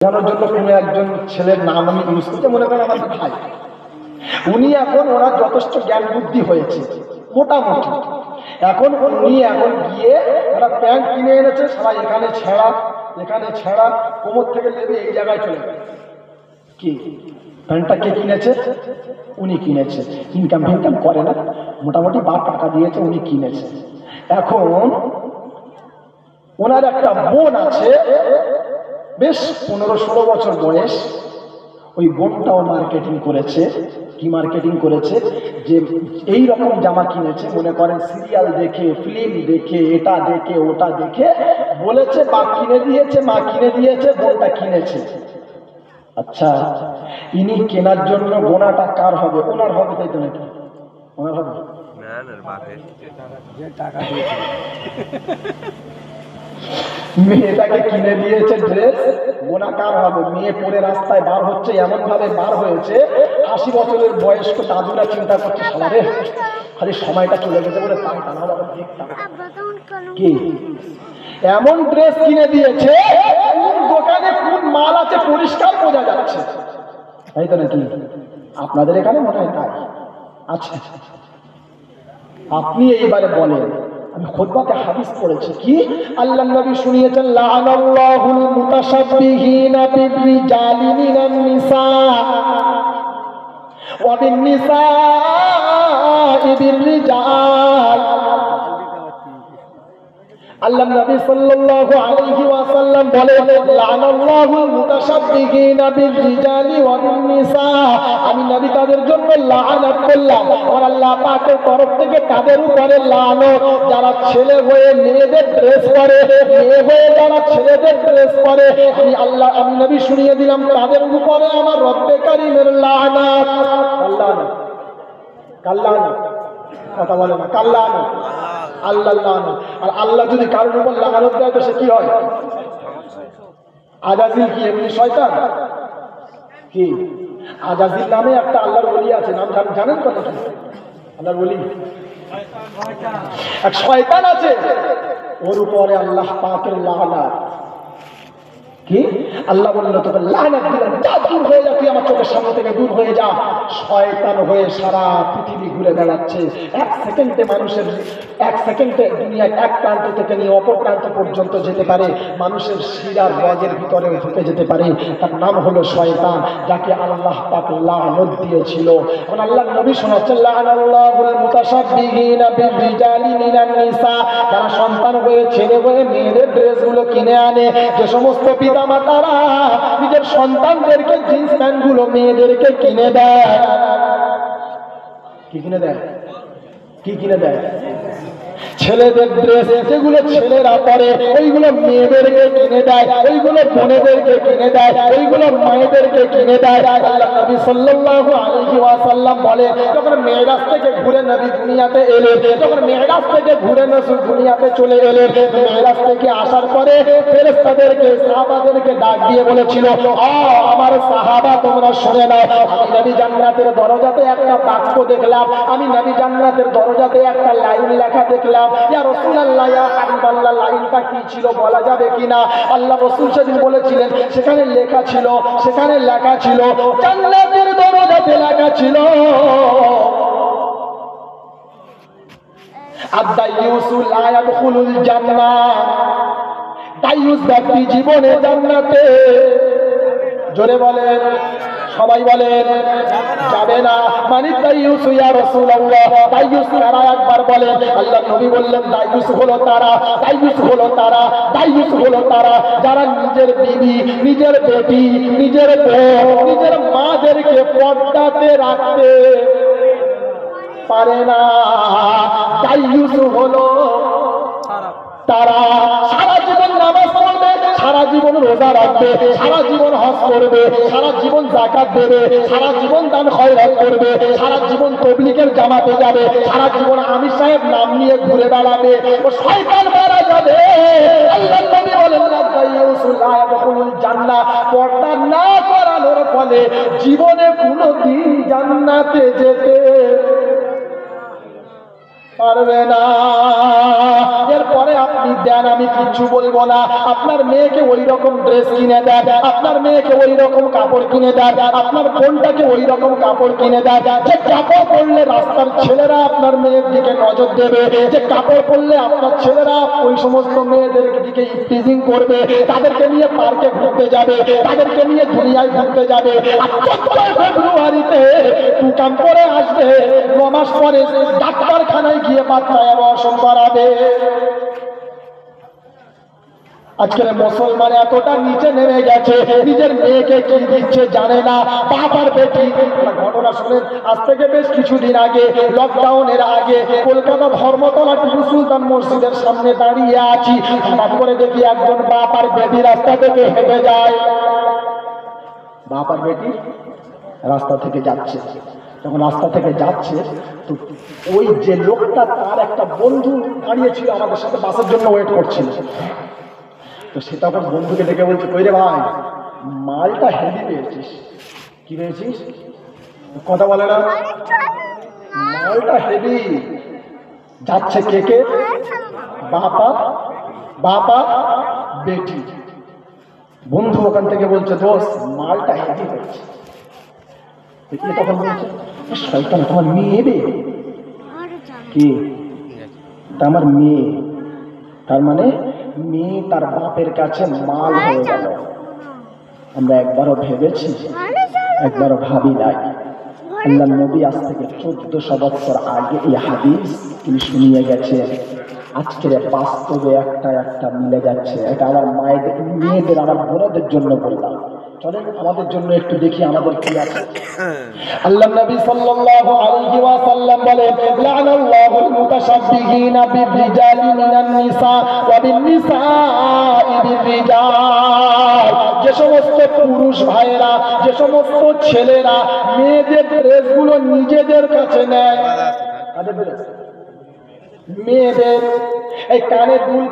জানার জন্য কোনো একজন ছেলের নাম আমি ইউজ করতে, মনে করেন আমাদের ভাই, উনি এখন ওনার যথেষ্ট জ্ঞান বুদ্ধি হয়েছে মোটামুটি। এখন গিয়ে একটা প্যান্ট কিনে এনেছে, সবাই এখানে ছেঁড়া কোমর থেকে নেবে এই জায়গায় চলে গেল। কি প্যান্টটা কে কিনেছে? উনি কিনেছে। ইনকাম করে না, মোটামুটি বাপ টাকা দিয়েছে, উনি কিনেছে। এখন ওনার একটা বোন আছে, বেশ 15-16 বছর বয়স। ওই বোনটাও মার্কেটিং করেছে। কি মার্কেটিং করেছে? যে এই রকম জামা কিনেছে, মনে করেন সিরিয়াল দেখে, ফিল্ম দেখে, এটা দেখে ওটা দেখে বলেছে বাপ কিনে দিয়েছে, মা কিনে দিয়েছে, বোনটা কিনেছে। আচ্ছা, ইনি কেনার জন্য গোনাটা কার হবে? ওনার হবে, তাই তো নাকি? ওনার হবে মেয়েটাকে কিনে দিয়েছে ড্রেস, গোনা কার হবে? মেয়ে পরে রাস্তায় বার হচ্ছে, এমন ভাবে বার হয়েছে 80 বছরের বয়স্ক দাদুরা চিন্তা করছে, সবারে খালি সময়টা চলে গেছে বলে তাই টানা দেখতাম। কি এমন ড্রেস কিনে দিয়েছে, কোন দোকানে কোন মাল আছে পরিষ্কার বোঝা যাচ্ছে, তাই তো নাকি? আপনাদের এখানে মনে হয় তাই। আচ্ছা, আপনি এইবারে বলেন, আমি খুতবাতে হাদিস পড়েছি, কি আল্লাহর নবী শুনিয়েছেন, লাআনাল্লাহুল মুতাশাব্বিহিনা বির-রিজালি মিনান নিসা ওয়া বিন-নিসাই বির-রিজাল। আল্লাহর নবী সাল্লাল্লাহু আলাইহি ওয়াসাল্লাম বলেন, লাআনাল্লাহুল মুতাশাব্বিহিনা বির-রিজালি ওয়া বিন-নিসা। আমি নবী তাদের জন্য লাআনাত করলাম, আর আল্লাহ পাকের তরফ থেকে তাদের উপরে লাআনত, যারা ছেলে হয়ে মেয়েদের ড্রেস পরে, মেয়ে হয়ে যারা ছেলেদের ড্রেস পরে, আমি নবী শুনিয়ে দিলাম তাদের উপরে আমার রব্বে কারীমের লাআনাত। কাল্লানা কথা বলে না, কাল্লানা আল্লাহ লানা। আর আল্লাহ যদি কারোর উপর লানত দেয় তো সে কি হয়? আজাজিল কি এমনি শয়তান? কি আজাজিল নামে একটা আল্লাহর ওলি আছে, নাম জানেন তো নাকি? আল্লাহর ওলি এক শয়তান আছে, ওর উপরে আল্লাহ পাকের লানত। কি আল্লাহ বললো তোকে লানত দিলাম, যা দূর হয়ে যা, তুই আমার চোখের সামনে থেকে দূর হয়ে যা। শয়তান হয়ে সারা পৃথিবী ঘুরে বেড়াচ্ছে, এক সেকেন্ডে দুনিয়ার এক প্রান্ত থেকে নিয়ে অপর প্রান্ত পর্যন্ত যেতে পারে, মানুষের শিরার রগের ভিতরে ঢুকে যেতে পারে। তার নাম হলো শয়তান, যাকে আল্লাহ পাক লানত দিয়েছিল। এখন আল্লাহর নবী শোনাচ্ছেন, লাআনাল্লাহুল মুতাশাব্বিহিনা বির-রিজালি মিনান নিসা। যারা সন্তান হয়ে ছেলে হয়ে মেয়েদের ড্রেসগুলো কিনে আনে, যে সমস্ত পিতামাতারা নিজের সন্তানদেরকে জিন্স প্যান্ট গুলো মেয়েদেরকে কিনে দেয়, কি কিনে দেয়? কি কিনে দেয়? ছেলেদের ড্রেস যেগুলো ছেলেরা পরে, ওইগুলো মেয়েদেরকে কিনে দেয়, ওইগুলো বোনেদেরকে কিনে দেয়, ওইগুলো মায়েদেরকে কিনে দেয়। আল্লাহ নবী সাল্লাল্লাহু আলাইহি ওয়াসাল্লাম বলে, যখন মেরাজ থেকে ঘুরে নবী দুনিয়াতে এলেন, যখন মেরাজ থেকে ঘুরে রাসূল দুনিয়াতে চলে এলেন, মেরাজ থেকে আসার পরে ফেরেশতাদেরকে, সাহাবাদেরকে ডাক দিয়ে বলেছিল, আমার সাহাবা তোমরা শুনে নাও, আমি নবী জান্নাতের দরজাতে একটা বাক্য দেখলাম, আমি নবী জান্নাতের দরজাতে একটা লাইন লেখা দেখলাম। ইয়া রাসূলুল্লাহ, ইয়া হাবিবাল্লাহ, লাইনটা কি ছিল বলা যাবে কিনা? আল্লাহ রাসূল সেদিন বলেছিলেন, সেখানে লেখা ছিল জান্নাতের দরজাতে লেখা ছিল, আদ-দাইয়ুসু লা ইয়াদখুলুল জান্নাহ। দাইয়ুস ব্যক্তি জীবনে জান্নাতে, জোরে বলেন, সবাই বলেন, যাবে না। মানে দাইয়ুস ইয়া রাসূলুল্লাহ, দাইয়ুস কারা? একবার বলেন। আল্লাহর নবী বললেন, দাইয়ুস হলো তারা যারা নিজের বিবি, নিজের বেটি, নিজের বউ, নিজের মাদেরকে পর্দাতে রাখতে পারে না। দাইয়ুস হলো তারা সারা জীবন নামাজ পড়বে, সারা জীবন রোজা রাখবে, সারা জীবন হজ করবে, সারা জীবন যাকাত দেবে, সারা জীবন দান খয়রাত করবে, সারা জীবন তাবলীগের জামাতে যাবে, সারা জীবন আমির সাহেব নাম নিয়ে ঘুরে বেড়াবে, ও শয়তান মারা যাবে। আল্লাহর নবী বলেন, দাইয়ুসু লা ইয়াদখুলুল জান্নাহ। পর্দা না করানোর ফলে জীবনে কোনোদিন জান্নাতে যেতে পারবে না। এরপরে আপনি দেন, আমি কিছু বলবো না, আপনার মেয়েকে ওই রকম ড্রেস কিনে দেন, আপনার মেয়েকে ওই রকম কাপড় কিনে দেন, আপনার বোনটাকে ওই রকম কাপড় কিনে দেন, যে কাপড় পরলে রাস্তার ছেলেরা আপনার মেয়ের দিকে নজর দেবে, যে কাপড় পরলে আপনার ছেলেরা ওই সমস্ত মেয়েদের দিকে টিজিং করবে, তাদেরকে নিয়ে পার্কে ঘুরতে যাবে, তাদেরকে নিয়ে দুনিয়ায় ঘুরতে যাবে। আর 14 ফেব্রুয়ারিতে টুকাম করে আসবে, 9 মাস পরে ডাক্তারখানায় গিয়ে বাচ্চা অপারেশন করাবে। আজকের মুসলমান এতটা নিচে নেমে গেছে, নিজের মেয়েকে কি দিচ্ছে জানে না। বাবার বেটি ঘটনা শুনেন, আজ থেকে বেশ কিছুদিন আগে, লকডাউনের আগে, কলকাতা ধর্মতলা টিপু সুলতান মসজিদের সামনে দাঁড়িয়ে আছি, হঠাৎ করে দেখি একজন বাপ আর বেটি রাস্তা থেকে হেঁটে যায়। বাপ আর বেটি রাস্তা থেকে যাচ্ছে, যখন রাস্তা থেকে যাচ্ছে তো ওই যে লোকটা, তার একটা বন্ধু দাঁড়িয়েছিল আমাদের সাথে বাসের জন্য ওয়েট করছিল। তো সে তখন বন্ধুকে ডেকে বলছে, কই রে ভাই, মালটা হেভি পেয়েছিস। কি পেয়েছিস? কথা বলে না, মালটা হেভি। যাচ্ছে কে কে? বাপা বেটি। বন্ধু ওখান থেকে বলছে, দোস্ত মালটা হেভি পেয়েছে। তখন বলছে, শয়তান, তোমার মেয়ে বে কি? আমার মেয়ে। তার মানে মেয়ে তার বাপের কাছে মাল হয়ে গেল। আমরা একবারও ভেবেছি? একবারও ভাবি নাই। আল্লাহ নবী আজ থেকে 1400 বছর আগে এই হাদিস তিনি শুনিয়ে গেছে। আজকের বাস্তবে একটা মিলে যাচ্ছে। এটা আমার মায়েদের, মেয়েদের, আমার বোনদের জন্য বললাম। চলেন আমাদের জন্য একটু দেখি আমাদের কি আছে। আল্লাহ নবী সাল্লাল্লাহু আলাইহি ওয়াসাল্লাম বলেন, লানাল্লাহুল মুতাশাব্বিহিনা বির-রিজালি মিনান নিসা ওয়া বিন-নিসাই বির-রিজাল। যে সমস্ত পুরুষ ভাইয়েরা, যে সমস্ত ছেলেরা মেয়েদের ড্রেসগুলো নিজেদের কাছে নেয়, মেয়েদের এই কানের দুল